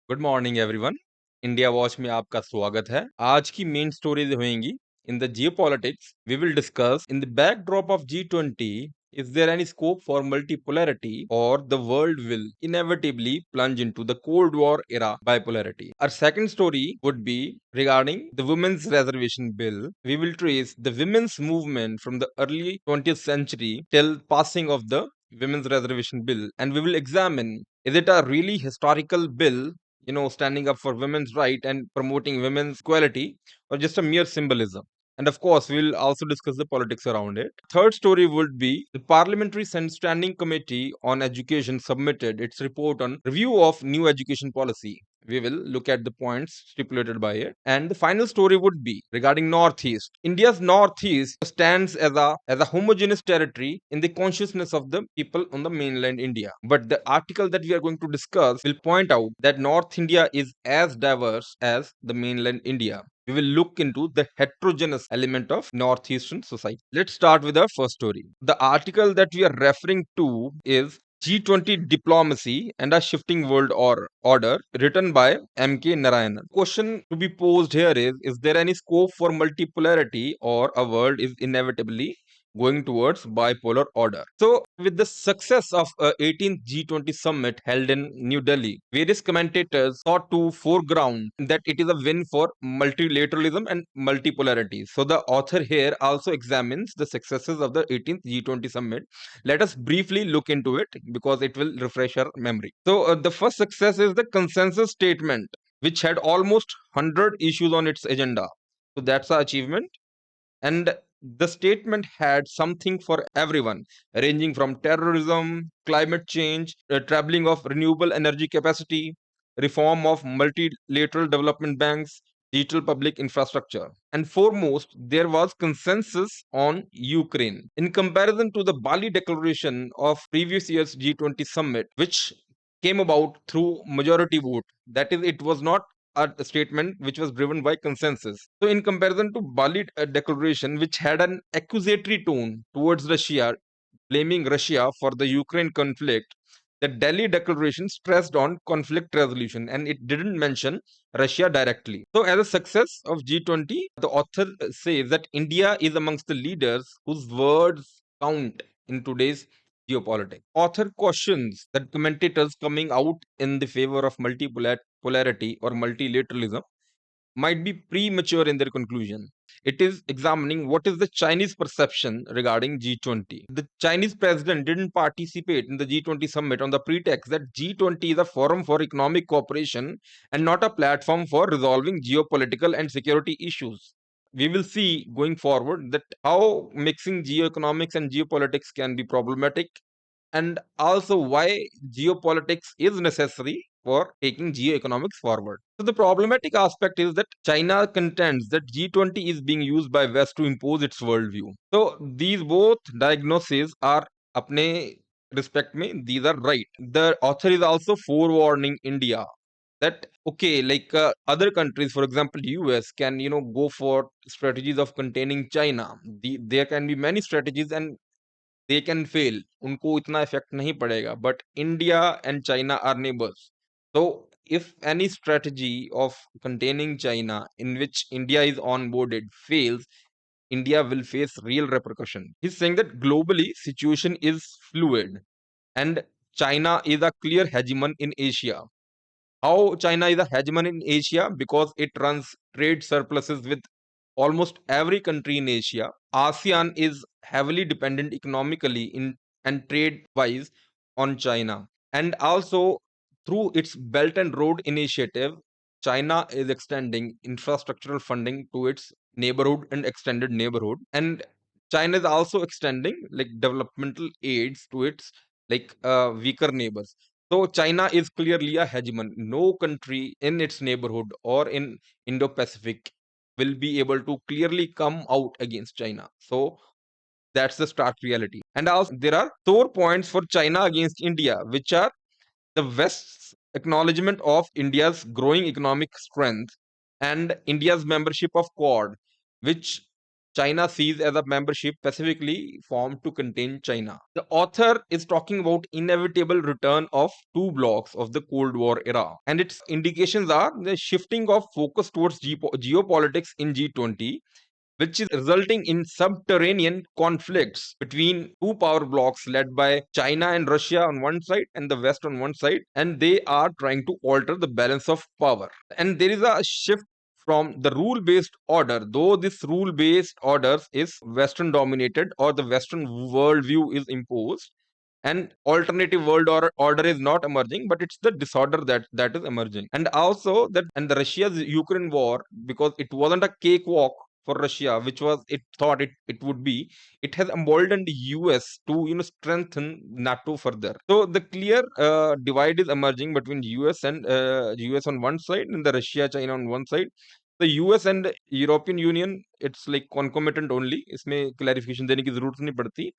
Good morning everyone. India watch में आपका स्वागत है। आज की मेन स्टोरीज होंगी in the geopolitics. We will discuss in the backdrop of G20, is there any scope for multipolarity or the world will inevitably plunge into the Cold War era bipolarity? Our second story would be regarding the women's reservation bill. We will trace the women's movement from the early 20th century till passing of the women's reservation bill, and we will examine, is it a really historical bill, standing up for women's right and promoting women's equality, or just a mere symbolism? And of course, we'll also discuss the politics around it. Third story would be the Parliamentary Standing Committee on Education submitted its report on review of new education policy. We will look at the points stipulated by it. And the final story would be regarding Northeast. India's Northeast stands as a homogeneous territory in the consciousness of the people on the mainland India. But the article that we are going to discuss will point out that North India is as diverse as the mainland India. We will look into the heterogeneous element of northeastern society. Let's start with our first story. The article that we are referring to is G20 Diplomacy and a Shifting World Order, written by M.K. Narayanan. Question to be posed here is there any scope for multipolarity, or a world is inevitably going towards bipolar order? So, with the success of 18th G20 summit held in New Delhi, various commentators sought to foreground that it is a win for multilateralism and multipolarity. So, the author here also examines the successes of the 18th G20 summit. Let us briefly look into it because it will refresh our memory. So, the first success is the consensus statement, which had almost 100 issues on its agenda. So, that's an achievement. And the statement had something for everyone, ranging from terrorism, climate change, trebling of renewable energy capacity, reform of multilateral development banks, digital public infrastructure. And foremost, there was consensus on Ukraine. In comparison to the Bali Declaration of previous year's G20 summit, which came about through majority vote, that is, it was not a statement which was driven by consensus. So, in comparison to Bali Declaration, which had an accusatory tone towards Russia, blaming Russia for the Ukraine conflict, the Delhi Declaration stressed on conflict resolution and it didn't mention Russia directly. So, as a success of G20, the author says that India is amongst the leaders whose words count in today's geopolitics. Author cautions that commentators coming out in the favor of multipolarity or multilateralism might be premature in their conclusion. It is examining what is the Chinese perception regarding G20. The Chinese president didn't participate in the G20 summit on the pretext that G20 is a forum for economic cooperation and not a platform for resolving geopolitical and security issues. We will see going forward that how mixing geoeconomics and geopolitics can be problematic, and also why geopolitics is necessary for taking geoeconomics forward. So the problematic aspect is that China contends that G20 is being used by West to impose its worldview. So these both diagnoses are apne respect mein, these are right. The author is also forewarning India that okay, like other countries, for example US, can go for strategies of containing China. There can be many strategies and they can fail, उनको इतना effect नहीं पड़ेगा, but India and China are neighbors. So if any strategy of containing China in which India is onboarded fails, India will face real repercussion. He's saying that globally situation is fluid and China is a clear hegemon in Asia. How China is a hegemon in Asia? Because it runs trade surpluses with almost every country in Asia. ASEAN is heavily dependent economically in and trade wise on China. And also through its Belt and Road Initiative, China is extending infrastructural funding to its neighborhood and extended neighborhood. And China is also extending like developmental aids to its weaker neighbors. So China is clearly a hegemon. No country in its neighborhood or in Indo-Pacific will be able to clearly come out against China. So that's the stark reality. And also there are sore points for China against India, which are the West's acknowledgement of India's growing economic strength and India's membership of Quad, which China sees as a membership specifically formed to contain China. The author is talking about inevitable return of two blocks of the Cold War era, and its indications are the shifting of focus towards geopolitics in G20, which is resulting in subterranean conflicts between two power blocs led by China and Russia on one side and the West on one side, and they are trying to alter the balance of power. And there is a shift from the rule based order, though this rule based order is Western dominated or the Western worldview is imposed. And alternative order is not emerging, but it's the disorder that is emerging. And also that, and the Russia's Ukraine war, because it wasn't a cakewalk for Russia, which was it thought it would be, it has emboldened US to strengthen NATO further. So the clear divide is emerging between US and US on one side and the Russia China on one side. The US and European Union, it's like concomitant only. इसमें clarification देने की जरूरत नहीं पड़ती.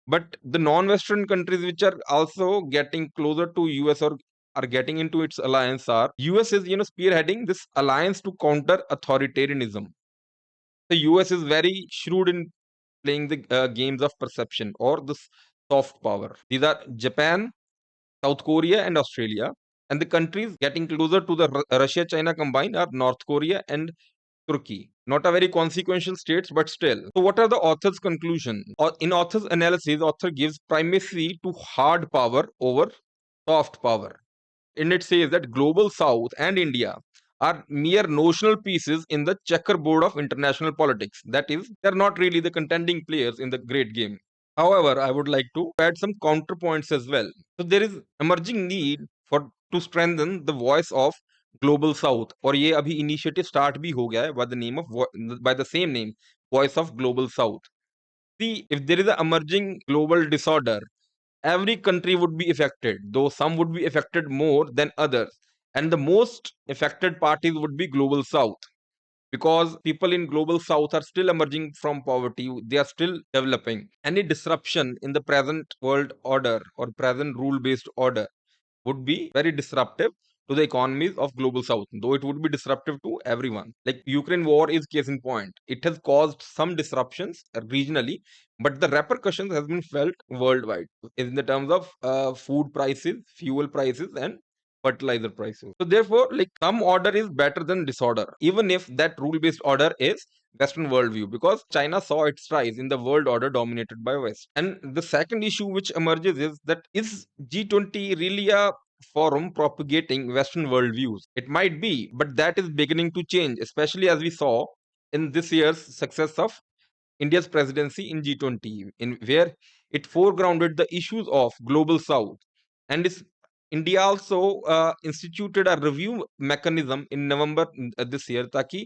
But the non-Western countries which are also getting closer to US or are getting into its alliance are US is spearheading this alliance to counter authoritarianism. The US is very shrewd in playing the games of perception or the soft power. These are Japan, South Korea, and Australia. And the countries getting closer to the Russia China combined are North Korea and Turkey. Not a very consequential states, but still. So, what are the author's conclusion? In author's analysis, author gives primacy to hard power over soft power. And it says that global South and India are mere notional pieces in the checkerboard of international politics. That is, they're not really the contending players in the great game. However, I would like to add some counterpoints as well. So there is emerging need for to strengthen the voice of global South. और ये अभी initiative start भी हो गया है by the name of by the same name, Voice of Global South. See, if there is an emerging global disorder, every country would be affected, though some would be affected more than others. And the most affected parties would be global South, because people in global South are still emerging from poverty, they are still developing. Any disruption in the present world order or present rule based order would be very disruptive to the economies of global South, though it would be disruptive to everyone. Like Ukraine war is case in point. It has caused some disruptions regionally, but the repercussions has been felt worldwide in the terms of food prices, fuel prices, and fertilizer prices. So therefore, like some order is better than disorder, even if that rule-based order is Western worldview, because China saw its rise in the world order dominated by West. And the second issue which emerges is that is G20 really a forum propagating Western worldviews? It might be, but that is beginning to change, especially as we saw in this year's success of India's presidency in G20, in where it foregrounded the issues of global South. And India also instituted a review mechanism in November this year, ताकि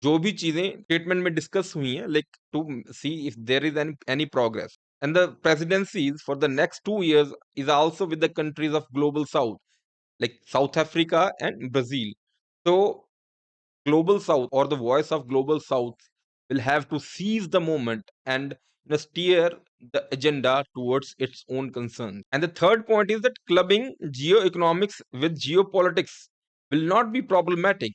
जो भी चीजें statement में discuss हुई हैं, like to see if there is any progress. And the presidencies for the next 2 years is also with the countries of global South, like South Africa and Brazil. So global South or the voice of global South will have to seize the moment and steer the agenda towards its own concerns. And the third point is that clubbing geoeconomics with geopolitics will not be problematic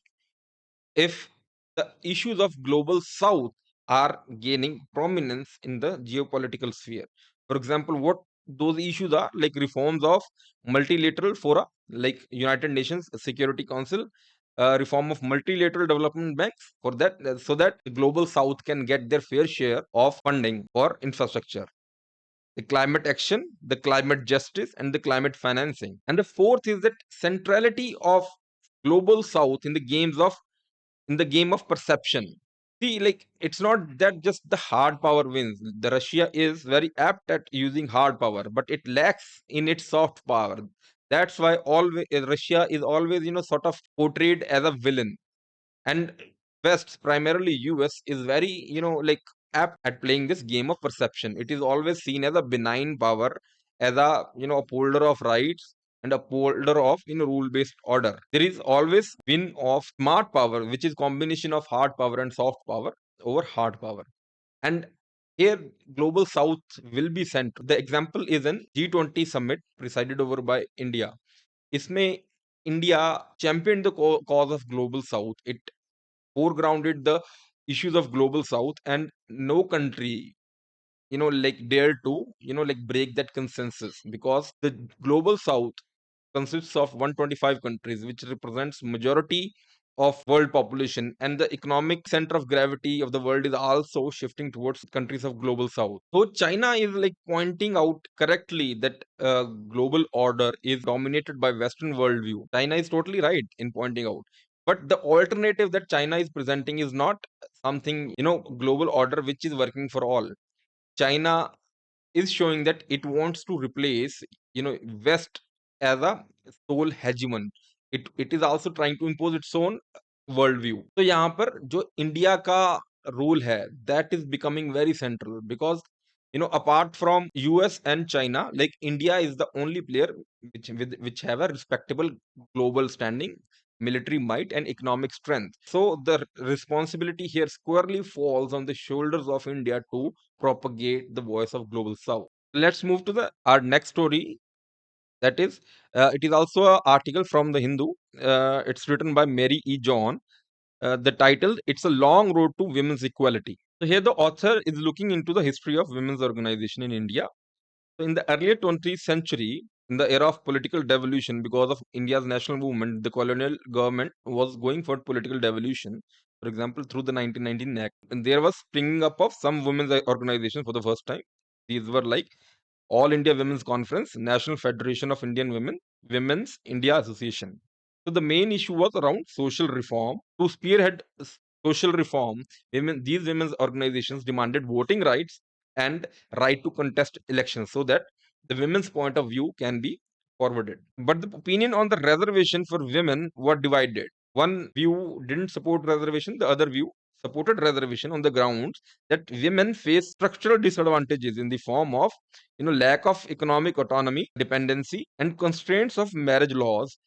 if the issues of global South are gaining prominence in the geopolitical sphere. For example, what those issues are, like reforms of multilateral fora, like United Nations Security Council, reform of multilateral development banks, for that so that the global South can get their fair share of funding for infrastructure, the climate action, the climate justice, and the climate financing. And the fourth is that centrality of global South in the game of perception. See, like it's not that just the hard power wins. The Russia is very apt at using hard power, but it lacks in its soft power. That's why always Russia is always, sort of portrayed as a villain. And West, primarily US, is very, like apt at playing this game of perception. It is always seen as a benign power, as a, upholder of rights and upholder of, rule-based order. There is always win of smart power, which is combination of hard power and soft power over hard power. And here, global South will be central. The example is an G20 summit presided over by India. इसमें India championed the cause of global South. It foregrounded the issues of global south, and no country like dare to like break that consensus, because the global south consists of 125 countries, which represents majority of world population, and the economic center of gravity of the world is also shifting towards countries of global south. So China is like pointing out correctly that global order is dominated by Western worldview. China is totally right in pointing out, but the alternative that China is presenting is not something global order which is working for all. China is showing that it wants to replace West as a sole hegemon. It is also trying to impose its own worldview. तो यहाँ पर जो India का role है, that is becoming very central, because apart from US and China, like India is the only player which have a respectable global standing, military might, and economic strength. So the responsibility here squarely falls on the shoulders of India to propagate the voice of global south. Let's move to the our next story. That is, it is also an article from the Hindu. It's written by Mary E. John. The title, it's a long road to women's equality. So here the author is looking into the history of women's organization in India. So in the earlier 20th century, in the era of political devolution, because of India's national movement, the colonial government was going for political devolution. For example, through the 1919 Act, and there was springing up of some women's organizations for the first time. These were like All India Women's Conference, National Federation of Indian Women, Women's India Association. So the main issue was around social reform. To spearhead social reform, these women's organizations demanded voting rights and right to contest elections, so that the women's point of view can be forwarded. But the opinion on the reservation for women were divided. One view didn't support reservation, the other view supported reservation on the grounds that women face structural disadvantages in the form of lack of economic autonomy, dependency, and constraints of marriage laws.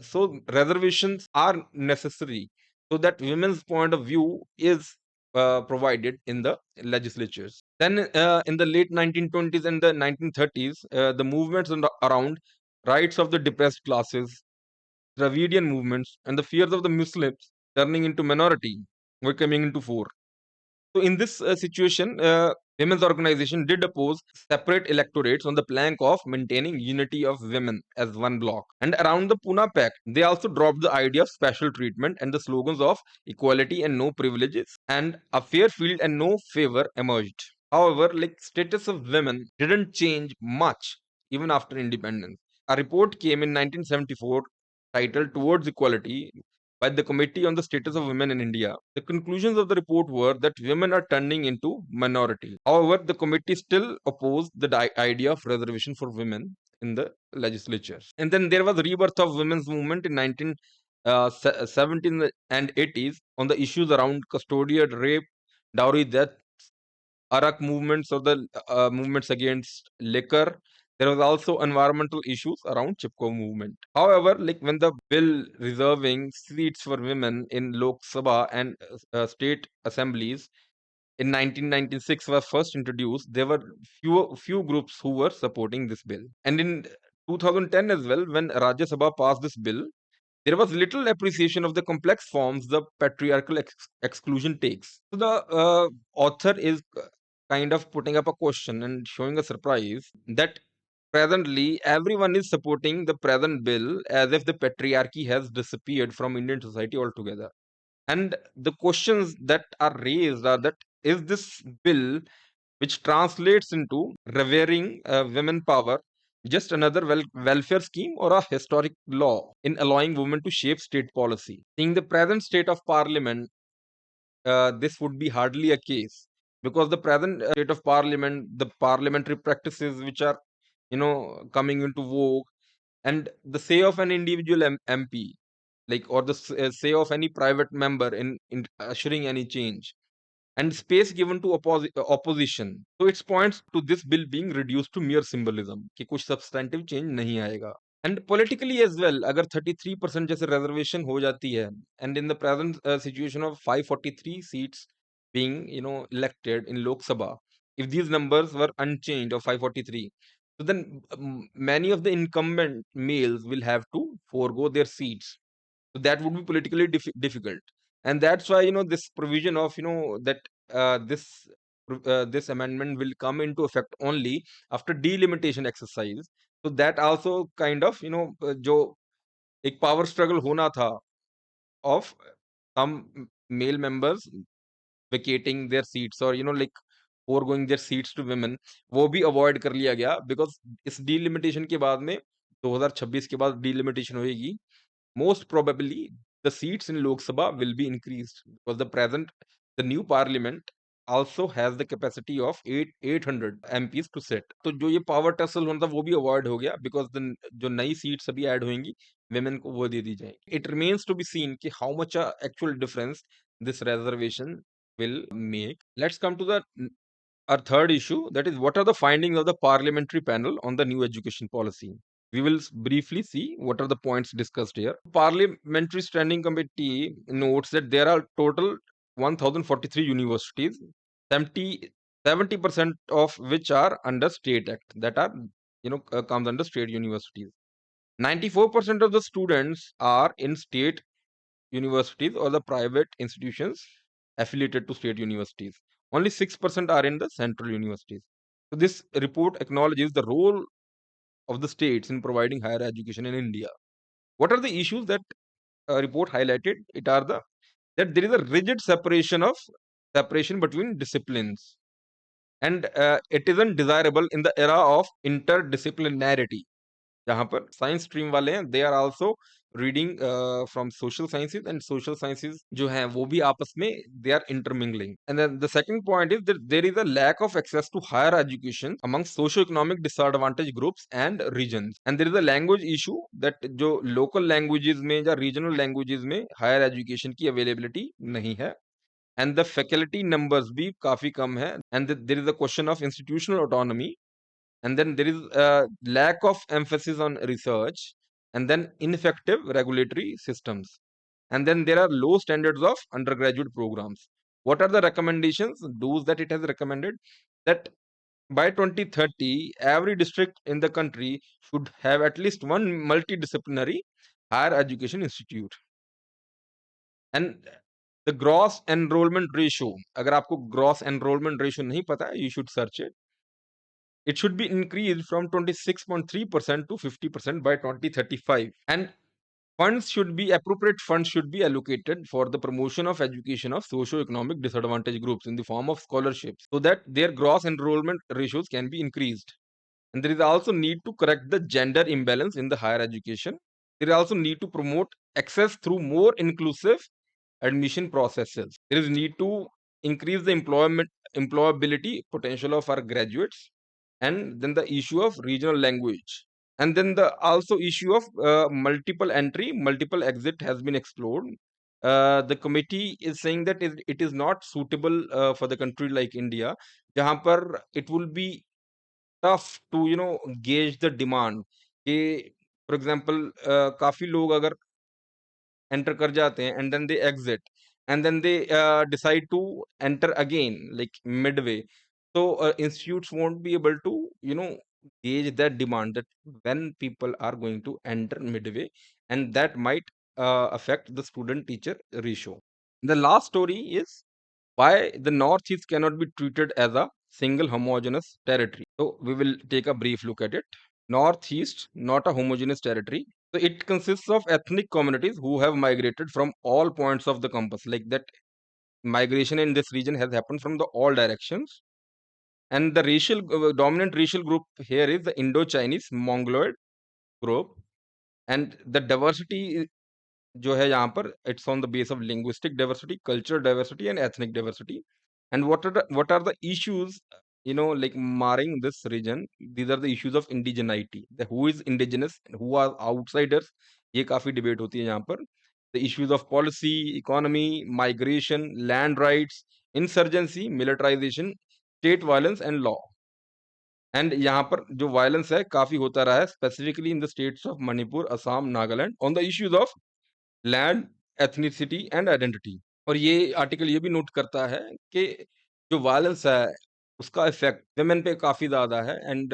So reservations are necessary so that women's point of view is provided in the legislatures. Then in the late 1920s and the 1930s, the movements around rights of the depressed classes, Dravidian movements, and the fears of the Muslims turning into minority were coming into fore. So in this situation, women's organization did oppose separate electorates on the plank of maintaining unity of women as one bloc. And around the Pune Pact, they also dropped the idea of special treatment and the slogans of equality and no privileges. And a fair field and no favor emerged. However, like status of women didn't change much even after independence. A report came in 1974 titled Towards Equality by the Committee on the Status of Women in India. The conclusions of the report were that women are turning into minority. However, the committee still opposed the idea of reservation for women in the legislature. And then there was rebirth of women's movement in 1917 and 80s on the issues around custodial rape, dowry death, Arak movements, or the movements against liquor. There was also environmental issues around Chipko movement. However, like when the bill reserving seats for women in Lok Sabha and state assemblies in 1996 was first introduced, there were few groups who were supporting this bill. And in 2010 as well, when Rajya Sabha passed this bill, there was little appreciation of the complex forms the patriarchal exclusion takes. So the author is kind of putting up a question and showing a surprise that presently everyone is supporting the present bill as if the patriarchy has disappeared from Indian society altogether. And the questions that are raised are that, is this bill, which translates into revering women power, just another welfare scheme or a historic law in allowing women to shape state policy? In the present state of parliament, this would be hardly a case, because the present state of parliament, the parliamentary practices which are coming into vogue, and the say of an individual MP, like, or the say of any private member in assuring any change, and space given to opposition. So it points to this bill being reduced to mere symbolism कि कुछ substantive change नहीं आएगा. And politically as well, अगर 33% जैसे reservation हो जाती है, and in the present situation of 543 seats being elected in Lok Sabha, if these numbers were unchanged of 543, so then many of the incumbent males will have to forego their seats. So that would be politically difficult. and that's why this provision of that this amendment will come into effect only after delimitation exercise. So that also kind of जो एक power struggle होना था of some male members vacating their seats or like foregoing their seats to women, वो भी avoid कर लिया गया because इस delimitation के बाद में 2026 के बाद delimitation होएगी. Most probably the seats in Lok Sabha will be increased because the new parliament also has the capacity of 800 MPs to sit. तो जो ये power tussle होना था वो भी avoid हो गया because जो नई seats अभी add होंगी women को वो दे दी जाएगी. It remains to be seen कि how much actual difference this reservation will make. Let's come to our third issue, that is, what are the findings of the parliamentary panel on the new education policy? We will briefly see what are the points discussed here. Parliamentary Standing Committee notes that there are total 1043 universities, 70% of which are under state act, that are comes under state universities. 94% of the students are in state universities or the private institutions affiliated to state universities. Only 6% are in the central universities. So this report acknowledges the role of the states in providing higher education in India. What are the issues that report highlighted? It are that there is a rigid separation between disciplines, and it isn't desirable in the era of interdisciplinarity. जहाँ पर science stream वाले हैं they are also reading from social sciences, and social sciences जो हैं वो भी आपस में they are intermingling. And then the second point is that there is a lack of access to higher education among socio economic disadvantage groups and regions. And there is a language issue that जो local languages में या regional languages में higher education की availability नहीं है, and the faculty numbers भी काफी कम है, and there is a question of institutional autonomy, and then there is a lack of emphasis on research, and then ineffective regulatory systems, and then there are low standards of undergraduate programs. What are the recommendations, those that it has recommended? That by 2030 every district in the country should have at least one multidisciplinary higher education institute. And the gross enrollment ratio, अगर आपको gross enrollment ratio नहीं पता है, you should search it. It should be increased from 26.3% to 50% by 2035. And appropriate funds should be allocated for the promotion of education of socio-economic disadvantaged groups in the form of scholarships so that their gross enrollment ratios can be increased. And there is also need to correct the gender imbalance in the higher education. There is also need to promote access through more inclusive admission processes. There is need to increase the employability potential of our graduates, and then the issue of regional language, and then the also issue of multiple entry multiple exit has been explored. The committee is saying that it is not suitable for the country like India, जहाँ पर it will be tough to gauge the demand कि for example काफी लोग अगर enter कर जाते हैं and then they exit and then they decide to enter again like midway. So institutes won't be able to gauge that demand, that when people are going to enter midway, and that might affect the student teacher ratio. The last story is why the Northeast cannot be treated as a single homogeneous territory. So we will take a brief look at it. Northeast, not a homogeneous territory. So it consists of ethnic communities who have migrated from all points of the compass. Like that migration in this region has happened from the all directions. And the dominant racial group here is the Indo-Chinese Mongoloid group. And the diversity जो है यहाँ पर it's on the base of linguistic diversity, cultural diversity, and ethnic diversity. And what are the issues like marring this region? These are the issues of indigeneity. Who is indigenous and who are outsiders? ये काफी debate होती है यहाँ पर. The issues of policy, economy, migration, land rights, insurgency, militarization, state violence, and law. And यहाँ पर जो violence है काफी होता रहा है, specifically in the states of Manipur, Assam, Nagaland, on the issues of land, ethnicity and identity. और ये आर्टिकल ये भी नोट करता है कि जो वायलेंस है उसका इफेक्ट वुमेन पे काफी ज्यादा है, एंड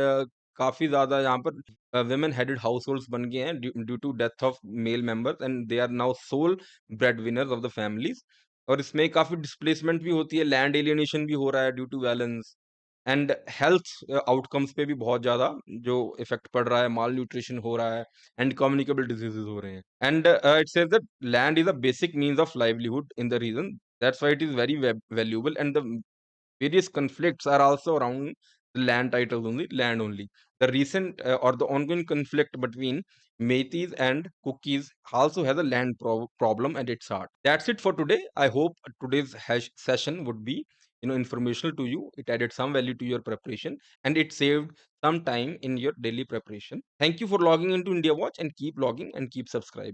काफी ज्यादा यहाँ पर women headed households बन गए हैं due to death of male members, and they are now sole breadwinners of the families. और इसमें काफी डिस्प्लेसमेंट भी होती है, लैंड एलियनेशन भी हो रहा है due to violence, and health outcomes पे भी बहुत ज्यादा जो इफेक्ट पड़ रहा है, माल न्यूट्रिशन हो रहा है, एंड कम्युनिकेबल डिजीजेस हो रहे हैं. And it says that land is a basic means of livelihood in the region. That's why it is very valuable, and the various conflicts are also around the land titles only, land only. The recent or the ongoing conflict between Meiteis and Cookies also has a land problem at its heart. That's it for today. I hope today's session would be informational to you. It added some value to your preparation, and it saved some time in your daily preparation. Thank you for logging into India Watch, and keep logging and keep subscribing.